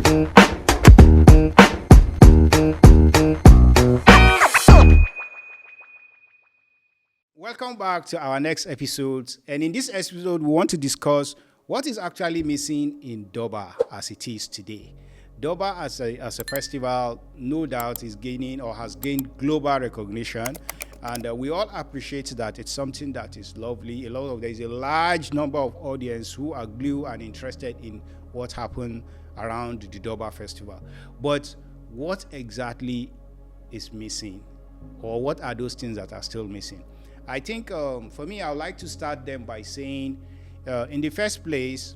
Welcome back to our next episode. And in this episode, we want to discuss what is actually missing in Durbar as it is today. Durbar as a festival, no doubt, is gaining or has gained global recognition. And we all appreciate that it's something that is lovely. There's a large number of audience who are glued and interested in what happened around the Durbar festival. But what exactly is missing? Or what are those things that are still missing? I think for me, I would like to start them by saying, in the first place,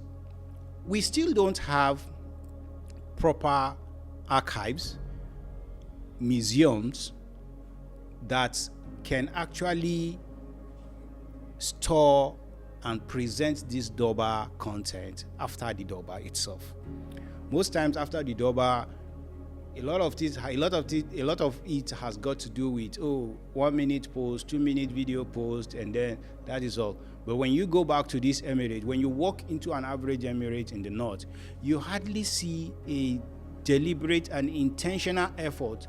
we still don't have proper archives, museums that can actually store and present this Durbar content after the Durbar itself. Most times after the Durbar, a lot of it has got to do with 1 minute post, 2 minute video post, and then that is all. But when you go back to this Emirate, when you walk into an average Emirate in the north, you hardly see a deliberate and intentional effort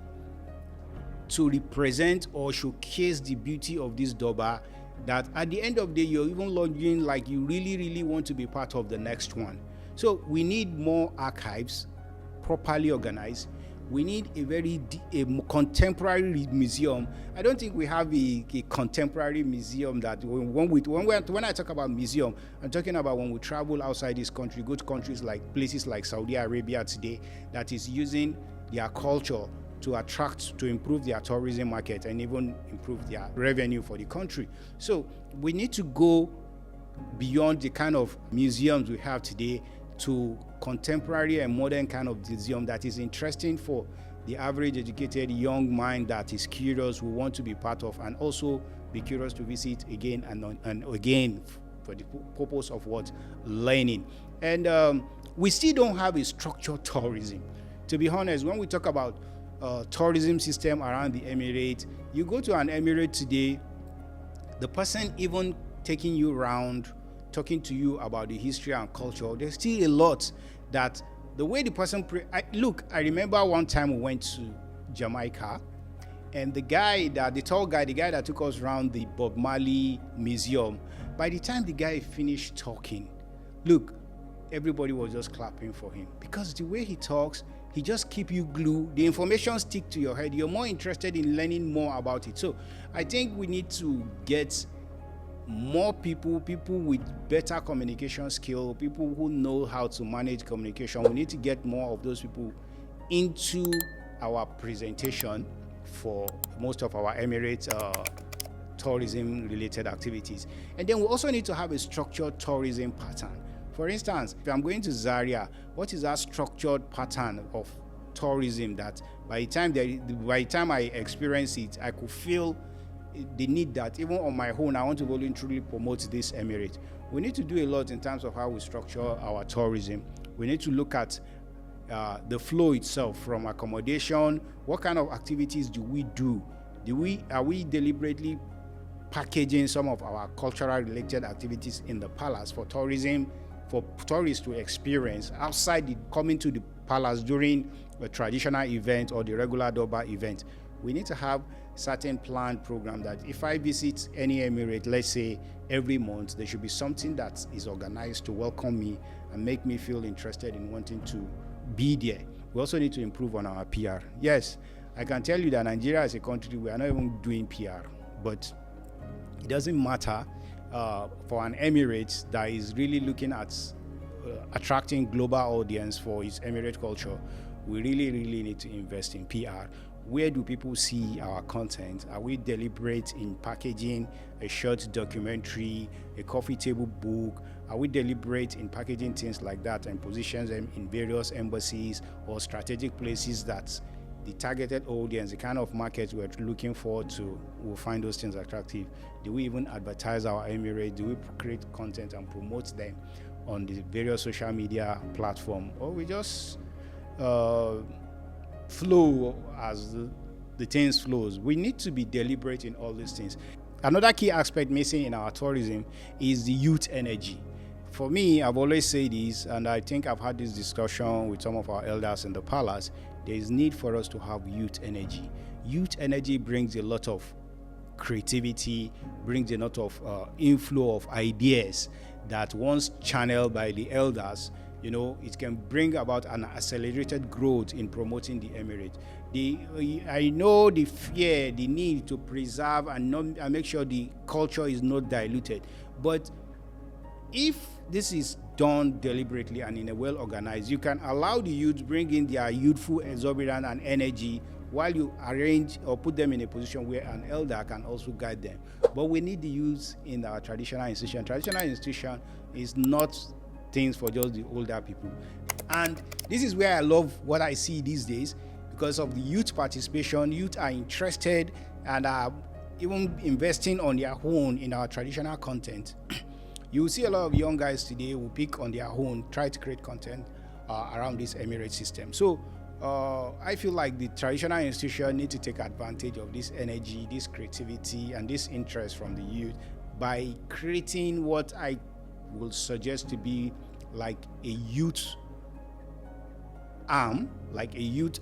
to represent or showcase the beauty of this Durbar, that at the end of the day, you're even longing like you really, really want to be part of the next one. So we need more archives, properly organized. We need a contemporary museum. I don't think we have a contemporary museum that when I talk about museum, I'm talking about when we travel outside this country, go to places like Saudi Arabia today, that is using their culture to improve their tourism market and even improve their revenue for the country. So we need to go beyond the kind of museums we have today to contemporary and modern kind of museum that is interesting for the average educated young mind that is curious, who want to be part of, and also be curious to visit again and again for the purpose of what? Learning. And we still don't have a structured tourism. To be honest, when we talk about tourism system around the Emirate, you go to an Emirate today, the person even taking you around, talking to you about the history and culture, there's still a lot that the way the person I remember one time we went to Jamaica, and the guy that took us around the Bob Marley museum, by the time the guy finished talking, look, everybody was just clapping for him, because the way he talks, he just keep you glued. The information stick to your head. You're more interested in learning more about it. So I think we need to get more people with better communication skill, people who know how to manage communication. We need to get more of those people into our presentation for most of our Emirate tourism related activities. And then we also need to have a structured tourism pattern. For instance, if I'm going to Zaria, what is that structured pattern of tourism that by the time I experience it, I could feel the need that even on my own, I want to voluntarily promote this Emirate. We need to do a lot in terms of how we structure our tourism. We need to look at the flow itself, from accommodation. What kind of activities do we do? Are we deliberately packaging some of our cultural related activities in the palace for tourism, for tourists to experience outside coming to the palace during a traditional event or the regular Durbar event? We need to have certain planned program that if I visit any Emirate, let's say every month, there should be something that is organized to welcome me and make me feel interested in wanting to be there. We also need to improve on our PR. Yes, I can tell you that Nigeria as a country, we are not even doing PR, but it doesn't matter for an Emirate that is really looking at attracting global audience for its Emirate culture. We really need to invest in PR. Where do people see our content? Are we deliberate in packaging a short documentary, a coffee table book? Are we deliberate in packaging things like that and positions them in various embassies or strategic places that the targeted audience, the kind of market we're looking forward to, will find those things attractive? Do we even advertise our Emirate? Do we create content and promote them on the various social media platform? Or we just flow as the things flows? We need to be deliberate in all these things. Another key aspect missing in our tourism is the youth energy. For me, I've always said this, and I think I've had this discussion with some of our elders in the palace. There is need for us to have youth energy. Youth energy brings a lot of creativity, brings a lot of inflow of ideas that once channeled by the elders, it can bring about an accelerated growth in promoting the Emirate. I know the fear, the need to preserve and make sure the culture is not diluted. But if this is done deliberately and in a well-organized, you can allow the youth bring in their youthful exuberance and energy while you arrange or put them in a position where an elder can also guide them. But we need the youth in our traditional institution. Traditional institution is not things for just the older people. And this is where I love what I see these days because of the youth participation. Youth are interested and are even investing on their own in our traditional content. You will see a lot of young guys today who pick on their own, try to create content around this Emirate system. So I feel like the traditional institution need to take advantage of this energy, this creativity, and this interest from the youth by creating what I will suggest to be like a youth arm, like a youth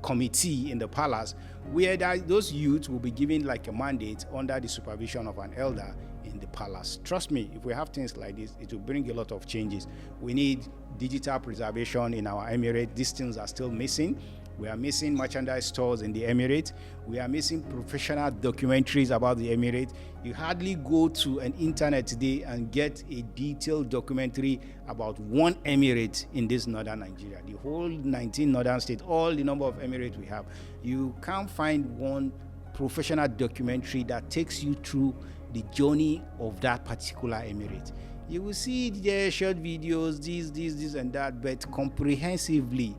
committee in the palace, where those youths will be given like a mandate under the supervision of an elder in the palace. Trust me, if we have things like this, it will bring a lot of changes. We need digital preservation in our Emirate. These things are still missing. We are missing merchandise stores in the Emirate. We are missing professional documentaries about the Emirate. You hardly go to an internet today and get a detailed documentary about one Emirate in this northern Nigeria. The whole 19 northern states, all the number of Emirates we have, you can't find one professional documentary that takes you through the journey of that particular Emirate. You will see there short videos, this and that, but comprehensively,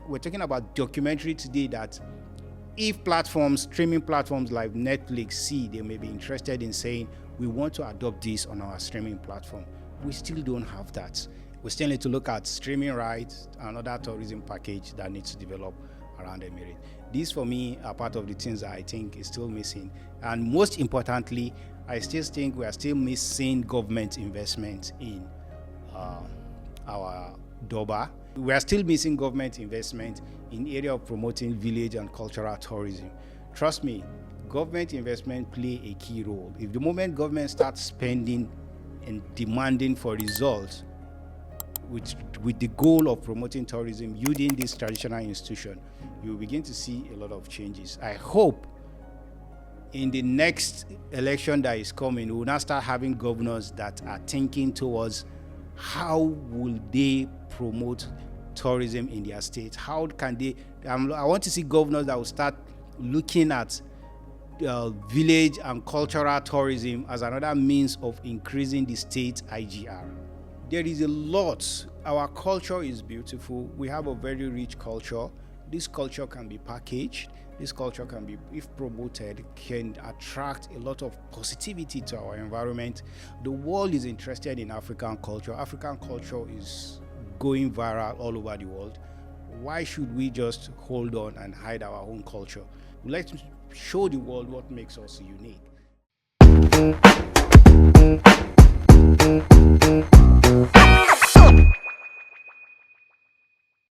we're talking about documentary today that if streaming platforms like Netflix see, they may be interested in saying, we want to adopt this on our streaming platform. We still don't have that. We still need to look at streaming rights and other tourism package that needs to develop around Emirate. These for me are part of the things that I think is still missing. And most importantly, I still think we are still missing government investment in our Durbar. We are still missing government investment in the area of promoting village and cultural tourism. Trust me, government investment play a key role. If the moment government starts spending and demanding for results with the goal of promoting tourism within this traditional institution, you will begin to see a lot of changes. I hope in the next election that is coming, we will now start having governors that are thinking towards how will they promote tourism in their state. How can they, I want to see governors that will start looking at village and cultural tourism as another means of increasing the state IGR. There is a lot. Our culture is beautiful. We have a very rich culture. This culture can be packaged. This culture can be, if promoted, can attract a lot of positivity to our environment. The world is interested in African culture. African culture is going viral all over the world. Why should we just hold on and hide our own culture? Let's show the world what makes us unique.